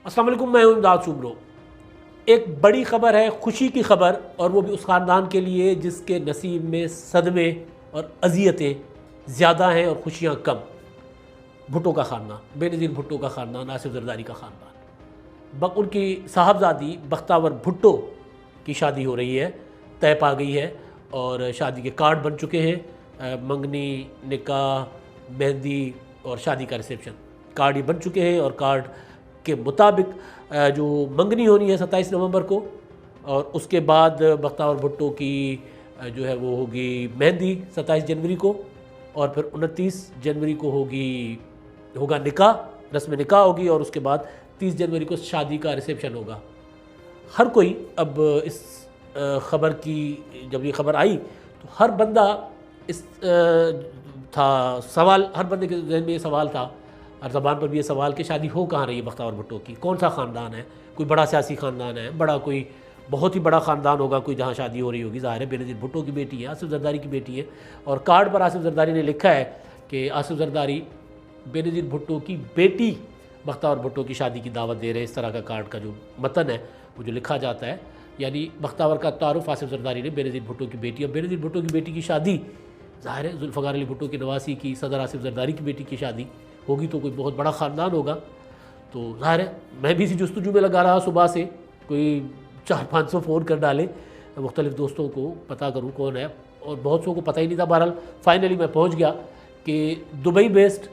अस्सलाम वालेकुम, मैं हूं इमदाद सुमरो। एक बड़ी ख़बर है, खुशी की खबर, और वो भी उस ख़ानदान के लिए जिसके नसीब में सदमे और अजियतें ज़्यादा हैं और खुशियाँ कम। भुट्टो का ख़ानदान, बेनज़ीर भुट्टो का ख़ानदान, आसिफ ज़रदारी का ख़ानदान। उनकी साहबजादी बख्तावर भुट्टो की शादी हो रही है, तय पा गई है और शादी के कार्ड बन चुके हैं। मंगनी, निकाह, मेहंदी और शादी का रिसेप्शन, कार्ड ये बन चुके हैं। और कार्ड के मुताबिक जो मंगनी होनी है 27 नवंबर को, और उसके बाद बख्तावर भुट्टो की जो है वो होगी मेहंदी 27 जनवरी को, और फिर 29 जनवरी को होगा निकाह, रस्म निकाह होगी, और उसके बाद 30 जनवरी को शादी का रिसेप्शन होगा। हर कोई अब इस ख़बर की, जब ये ख़बर आई तो हर बंदा इस था सवाल, हर बंदे के जहन में ये सवाल था, हर ज़बान पर भी ये सवाल कि शादी हो कहाँ रही है बख्तावर भुट्टो की, कौन सा ख़ानदान है, कोई बड़ा सियासी ख़ानदान है, बड़ा कोई बहुत ही बड़ा ख़ानदान होगा कोई जहाँ शादी हो रही होगी। ज़ाहिर है बेनज़ीर भुट्टो की बेटी है, आसिफ ज़रदारी की बेटी है, और कार्ड पर आसिफ ज़रदारी ने लिखा है कि आसिफ ज़रदारी बेनज़ीर भुट्टो की बेटी बख्तावर भुट्टो की शादी की दावत दे रहे हैं। इस तरह का कार्ड का जो मतन है वो जो लिखा जाता है, यानी बख्तावर का तारुफ आसिफ ज़रदारी ने बेनज़ीर भुट्टो की बेटी, और बेनज़ीर भुट्टो की बेटी की शादी ज़ाहिर है जुल्फ़िकार अली भुट्टो की नवासी की सदर आसिफ ज़रदारी की बेटी की शादी होगी, तो कोई बहुत बड़ा ख़ानदान होगा। तो ज़ाहिर है मैं भी इसी जुस्तजू में लगा रहा सुबह से, कोई 400-500 फ़ोन कर डाले मुख्तलिफ़ दोस्तों को, पता करूँ कौन है, और बहुत सौ को पता ही नहीं था। बहरहाल फाइनली मैं पहुँच गया कि दुबई बेस्ड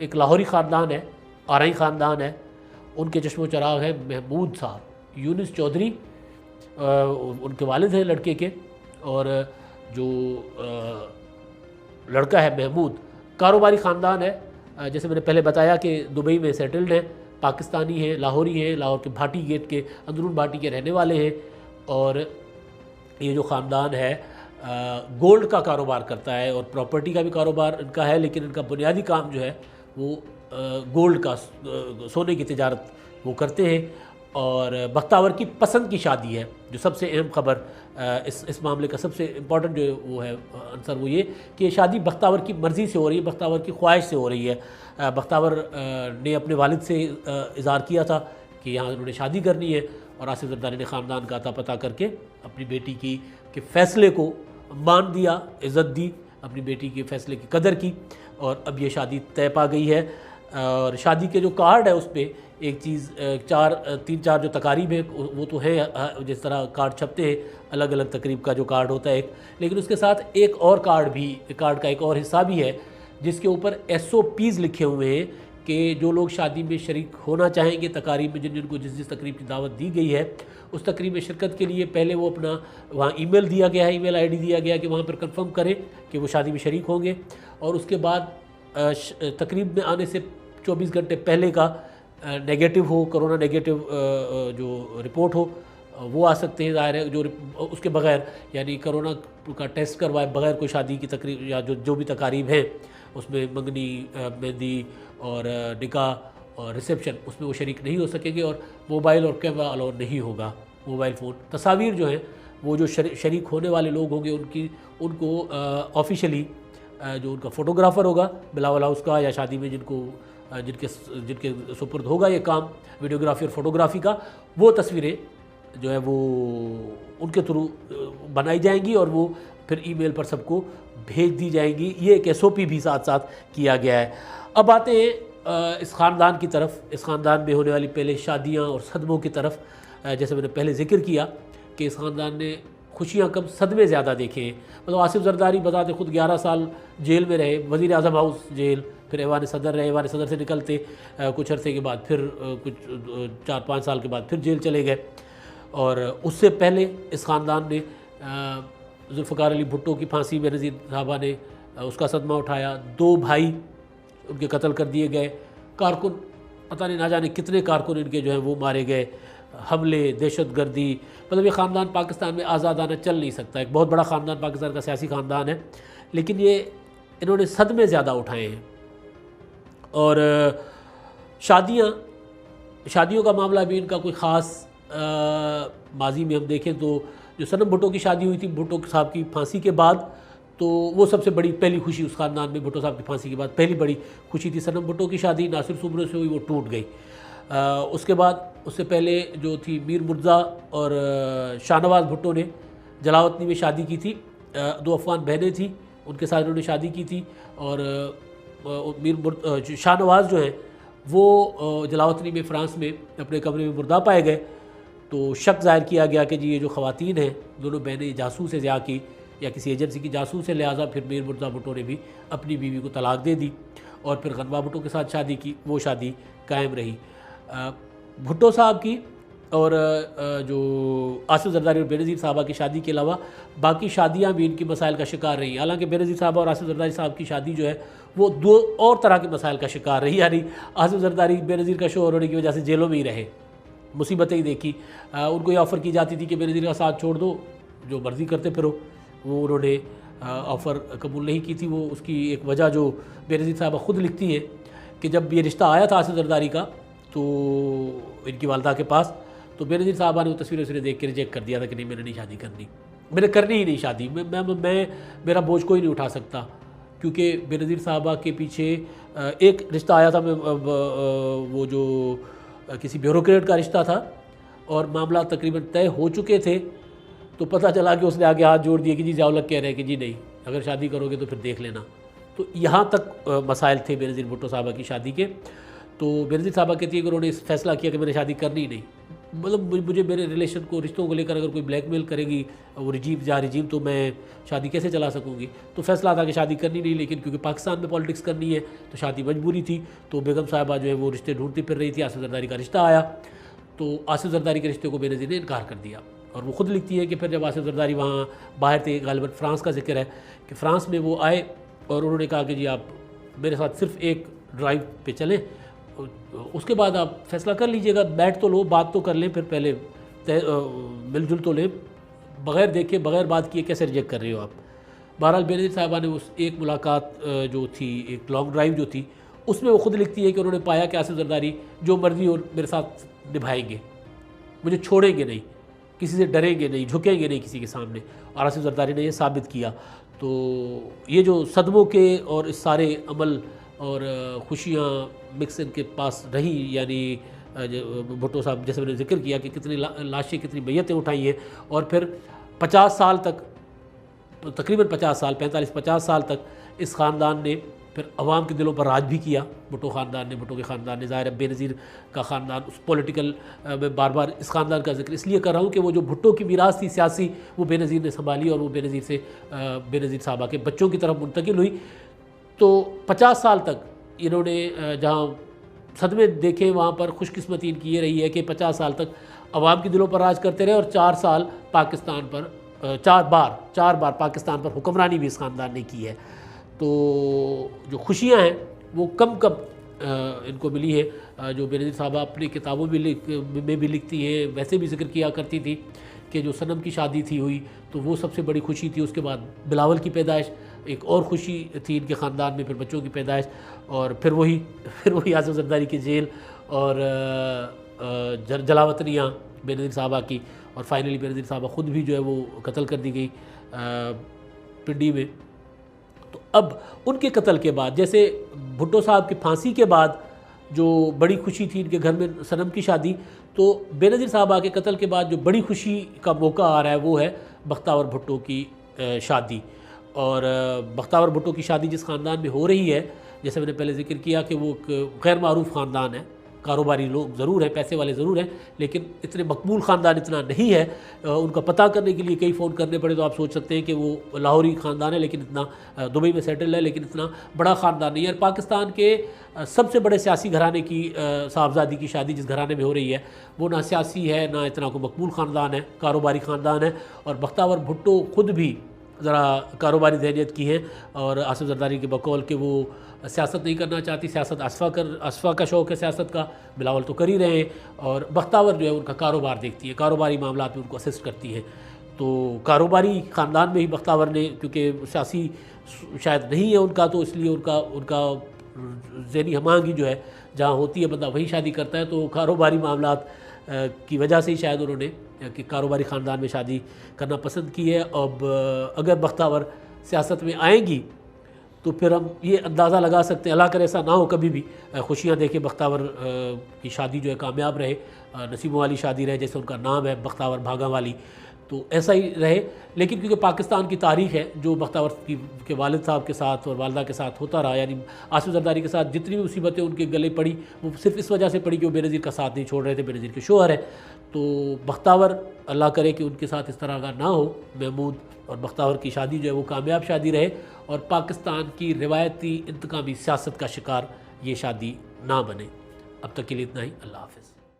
एक लाहौरी ख़ानदान है, आरई ख़ानदान है, उनके चश्मो चराग है महमूद साहब, यूनिस चौधरी उनके वालिद हैं लड़के के, और जो लड़का है महमूद, कारोबारी ख़ानदान है। जैसे मैंने पहले बताया कि दुबई में सेटल्ड हैं, पाकिस्तानी हैं, लाहौरी हैं, लाहौर के भाटी गेट के अंदरून भाटी के रहने वाले हैं। और ये जो ख़ानदान है गोल्ड का कारोबार करता है और प्रॉपर्टी का भी कारोबार इनका है, लेकिन इनका बुनियादी काम जो है वो गोल्ड का, सोने की तिजारत वो करते हैं। और बख्तावर की पसंद की शादी है, जो सबसे अहम ख़बर इस मामले का सबसे इम्पॉर्टेंट जो वो है आंसर वो ये कि ये शादी बख्तावर की मर्ज़ी से हो रही है, बख्तावर की ख्वाहिश से हो रही है। बख्तावर ने अपने वालिद से इज़हार किया था कि यहाँ उन्होंने शादी करनी है, और आसिफ ज़रदारी ने ख़ानदान का अता पता करके अपनी बेटी के फ़ैसले को मान दिया, इज़्ज़त दी, अपनी बेटी के फ़ैसले की कदर की, और अब ये शादी तय पा गई है। और शादी के जो कार्ड है उस पर एक चीज़, 3-4 जो तकारीब है वो तो है, जिस तरह कार्ड छपते हैं अलग अलग तकरीब का जो कार्ड होता है एक, लेकिन उसके साथ एक और कार्ड का एक और हिस्सा भी है जिसके ऊपर SOPs लिखे हुए हैं कि जो लोग शादी में शरीक होना चाहेंगे, तकारीब में जिनको जिस तकरीब की दावत दी गई है उस तकरीब में शिरकत के लिए पहले वो अपना वहाँ ईमेल दिया गया है, ईमेल ID दिया गया है कि वहाँ पर कंफर्म करें कि वो शादी में शरीक होंगे, और उसके बाद तकरीब में आने से 24 घंटे पहले का नेगेटिव हो, कोरोना नेगेटिव जो रिपोर्ट हो वो आ सकते हैं। ज़ाहिर है जो उसके बग़ैर, यानी कोरोना का टेस्ट करवाए बग़ैर कोई शादी की तकरीब या जो भी तकारीब हैं उसमें मंगनी, मेहंदी और निकाह और रिसेप्शन, उसमें वो शरीक नहीं हो सकेंगे। और मोबाइल और कैमरा अलाउ नहीं होगा, मोबाइल फ़ोन, तस्वीर जो हैं वो जो शरीक होने वाले लोग होंगे उनको ऑफिशियली जो उनका फ़ोटोग्राफ़र होगा बिलावल हाउस का, या शादी में जिनके सुपुर्द होगा ये काम वीडियोग्राफी और फ़ोटोग्राफ़ी का, वो तस्वीरें जो है वो उनके थ्रू बनाई जाएंगी और वो फिर ईमेल पर सबको भेज दी जाएंगी। ये एक SOP भी साथ साथ किया गया है। अब आते हैं इस ख़ानदान की तरफ, इस ख़ानदान में होने वाली पहले शादियां और सदमों की तरफ। जैसे मैंने पहले ज़िक्र किया कि इस ख़ानदान ने खुशियाँ कम सदमे ज़्यादा देखे हैं। मतलब आसिफ ज़रदारी बताते खुद 11 साल जेल में रहे, वज़ीर आज़म हाउस जेल, फिर ऐवान सदर रहे, ऐवान सदर से निकलते कुछ अरसे के बाद फिर कुछ 4-5 साल के बाद फिर जेल चले गए। और उससे पहले इस ख़ानदान ने जुल्फ़िकार अली भुट्टो की फांसी बेनज़ीर साहबा ने उसका सदमा उठाया, 2 भाई उनके कत्ल कर दिए गए, कारकुन पता नहीं ना जाने कितने कारकुन इनके जो हैं वो मारे गए, हमले, दहशतगर्दी, मतलब ये ख़ानदान पाकिस्तान में आज़ादाना चल नहीं सकता। एक बहुत बड़ा ख़ानदान पाकिस्तान का सियासी ख़ानदान है, लेकिन ये इन्होंने सदमे ज़्यादा उठाए हैं। और शादियों का मामला भी इनका कोई ख़ास माजी में हम देखें तो जो सनम भुट्टो की शादी हुई थी भुट्टो साहब की फांसी के बाद, तो वो सबसे बड़ी पहली खुशी उस ख़ानदान में भुट्टो साहब की फांसी के बाद पहली बड़ी खुशी थी। सनम भुट्टो की शादी नासिर सुमरो से हुई, वो टूट गई। उसके बाद उससे पहले जो थी मीर मुर्ज़ा और शाहनवाज़ भुट्टो ने जलावतनी में शादी की थी। दो अफगान बहनें थीं, उनके साथ उन्होंने शादी की थी। और शाहनवाज़ जो है वो जलावतनी में फ़्रांस में अपने कमरे में मुर्दा पाए गए। तो शक ज़ाहिर किया गया कि जी ये जो ख़वातीन हैं दोनों बहनें जासूस है की या किसी एजेंसी की जासूस है, लिहाजा फिर मीर मुर्ज़ा भुट्टो ने भी अपनी बीवी को तलाक दे दी और फिर गनवा भुट्टो के साथ शादी की। वो शादी कायम रही। भुट्टो साहब की और जो आसिफ जरदारी और बेनज़ीर साहबा की शादी के अलावा बाकी शादियां भी इनकी मसाइल का शिकार रही। हालांकि बेनज़ीर साहबा और आसिफ जरदारी साहब की शादी जो है वो दो और तरह के मसाइल का शिकार रही। यानी आसिफ जरदारी बेनज़ीर का शोहर होने की वजह से जेलों में ही रहे, मुसीबतें ही देखी। उनको ये ऑफ़र की जाती थी कि बेनज़ीर का साथ छोड़ दो, जो मर्ज़ी करते फिरो। वो उन्होंने ऑफ़र कबूल नहीं की थी। वो उसकी एक वजह जो बेनज़ीर साहबा ख़ुद लिखती हैं कि जब ये रिश्ता आया था आसिफ जरदारी का तो इनकी वालदा के पास, तो बेनज़ीर साहबा ने वो तस्वीरें उसे देख के रिजेक्ट कर दिया था कि नहीं मैंने नहीं शादी करनी, मैंने करनी ही नहीं शादी। मैं मेरा बोझ कोई नहीं उठा सकता, क्योंकि बेनज़ीर साहबा के पीछे एक रिश्ता आया था, वो जो किसी ब्यूरोक्रेट का रिश्ता था और मामला तकरीबन तय हो चुके थे। तो पता चला कि उसने आगे हाथ जोड़ दिए कि जी ज़ियाउल हक कह रहे हैं कि जी नहीं, अगर शादी करोगे तो फिर देख लेना। तो यहाँ तक मसाइल थे बेनज़ीर भुट्टो साहबा की शादी के। तो बेनज़ीर साहबा कहती है कि उन्होंने इस फैसला किया कि मैंने शादी करनी ही नहीं। मतलब मुझे मेरे रिलेशन को, रिश्तों को लेकर अगर कोई ब्लैकमेल करेगी वो रिजीम तो मैं शादी कैसे चला सकूँगी। तो फैसला था कि शादी करनी नहीं, लेकिन क्योंकि पाकिस्तान में पॉलिटिक्स करनी है तो शादी मजबूरी थी। तो बेगम साहबा जो है वो रिश्ते ढूंढती फिर रही थी। आसिफ जरदारी का रिश्ता आया तो आसिफ जरदारी के रिश्ते को बेनज़ीर ने इनकार कर दिया। और वो ख़ुद लिखती है कि फिर जब आसिफ जरदारी वहाँ बाहर थे, गालिबन फ़्रांस का जिक्र है कि फ़्रांस में वो आए और उन्होंने कहा कि जी आप मेरे साथ सिर्फ एक ड्राइव पे चलें, उसके बाद आप फैसला कर लीजिएगा, बैठ तो लो, बात तो कर लें, फिर पहले मिलजुल तो लें, बग़ैर देखे बग़ैर बात किए कैसे रिजेक्ट कर रहे हो आप। बहरहाल बेनज़ीर साहबा ने उस एक मुलाकात जो थी, एक लॉन्ग ड्राइव जो थी, उसमें वो ख़ुद लिखती है कि उन्होंने पाया कि आसिफ जरदारी जो मर्ज़ी और मेरे साथ निभाएंगे, मुझे छोड़ेंगे नहीं, किसी से डरेंगे नहीं, झुकेंगे नहीं किसी के सामने। और आसिफ जरदारी ने यह साबित किया। तो ये जो सदमों के और इस सारे अमल और खुशियाँ मिक्स इनके पास रही, यानी भुट्टो साहब जैसे मैंने जिक्र किया कि कितनी लाशें, कितनी मैयतें उठाई हैं। और फिर 50 साल तक, तकरीबन 50 साल, 45-50 साल तक इस ख़ानदान ने फिर अवाम के दिलों पर राज भी किया। भुट्टो ख़ानदान ने, भुट्टो के ख़ानदान ने, ज़ाहिर है बेनज़ीर का ख़ानदान, उस पॉलिटिकल में बार बार इस ख़ानदान का जिक्र इसलिए कर रहा हूँ कि वो जो भुट्टो की मीरास थी सियासी, वो बेनज़ीर ने संभाली और वो बेनज़ीर से बेनज़ीर साहबा के बच्चों की तरफ मुंतकिल हुई। तो 50 साल तक इन्होंने जहाँ सदमे देखे वहाँ पर खुशकिस्मती इनकी ये रही है कि 50 साल तक अवाम के दिलों पर राज करते रहे और 4 साल पाकिस्तान पर, 4 बार पाकिस्तान पर हुक्मरानी भी इस ख़ानदान ने की है। तो जो खुशियाँ हैं वो कम इनको मिली है। जो बेनज़ीर साहबा अपनी किताबों में भी लिखती हैं, वैसे भी जिक्र किया करती थी कि जो सनम की शादी थी हुई तो वो सबसे बड़ी खुशी थी। उसके बाद बिलावल की पैदाइश एक और खुशी थी इनके ख़ानदान में, फिर बच्चों की पैदाइश, और फिर वही आसिफ जरदारी की जेल और जलावतनियाँ बेनज़ीर साहबा की, और फाइनली बेनज़ीर साहबा ख़ुद भी जो है वो कत्ल कर दी गई पिंडी में। तो अब उनके कत्ल के बाद, जैसे भुट्टो साहब की फांसी के बाद जो बड़ी खुशी थी इनके घर में सनम की शादी, तो बेनज़ीर साहबा के कत्ल के बाद जो बड़ी खुशी का मौका आ रहा है वो है बख्तावर भुट्टो की शादी। और बख्तावर भुट्टो की शादी जिस ख़ानदान में हो रही है, जैसे मैंने पहले जिक्र किया कि वो गैर मारूफ ख़ानदान है, कारोबारी लोग ज़रूर हैं, पैसे वाले ज़रूर हैं, लेकिन इतने मकबूल ख़ानदान इतना नहीं है। उनका पता करने के लिए कई फ़ोन करने पड़े तो आप सोच सकते हैं कि वो लाहौरी ख़ानदान है, लेकिन इतना दुबई में सेटल है, लेकिन इतना बड़ा ख़ानदान नहीं है। पाकिस्तान के सबसे बड़े सियासी घराने की साहबजादी की शादी जिस घराने में हो रही है वो ना सियासी है, ना इतना को मकबूल ख़ानदान है, कारोबारी ख़ानदान है। और बख्तावर भुट्टो ख़ुद भी ज़रा कारोबारी ज़हनियत की हैं और आसिफ जरदारी के बकौल के वो सियासत नहीं करना चाहती। सियासत असफ़ा का शौक़ है सियासत का, बिलावल तो कर ही रहे हैं, और बख्तावर जो है उनका कारोबार देखती है, कारोबारी मामलात में उनको असिस्ट करती है। तो कारोबारी ख़ानदान में ही बख्तावर ने, क्योंकि सियासी शायद नहीं है उनका, तो इसलिए उनका ज़हनी हमांगी जो है जहाँ होती है बंदा वही शादी करता है। तो कारोबारी मामलात की वजह से ही शायद उन्होंने कि कारोबारी ख़ानदान में शादी करना पसंद की है। अब अगर बख्तावर सियासत में आएंगी तो फिर हम ये अंदाज़ा लगा सकते हैं, अल्लाह करे ऐसा ना हो कभी भी, खुशियाँ देखे बख्तावर की शादी जो है कामयाब रहे, नसीबों वाली शादी रहे, जैसे उनका नाम है बख्तावर भागा वाली, तो ऐसा ही रहे। लेकिन क्योंकि पाकिस्तान की तारीख़ है, जो बख्तावर के वालिद साहब के साथ और वालदा के साथ होता रहा, यानी आसिफ जरदारी के साथ जितनी भी मुसीबतें उनके गले पड़ी वो सिर्फ इस वजह से पड़ी कि वो बेनज़ीर का साथ नहीं छोड़ रहे थे, बेनज़ीर के शोहर है। तो बख्तावर, अल्लाह करे कि उनके साथ इस तरह का ना हो, महमूद और बख्तावर की शादी जो है वो कामयाब शादी रहे और पाकिस्तान की रिवायती इंतकामी सियासत का शिकार ये शादी ना बने। अब तक के लिए इतना ही। अल्लाह हाफ़िज़।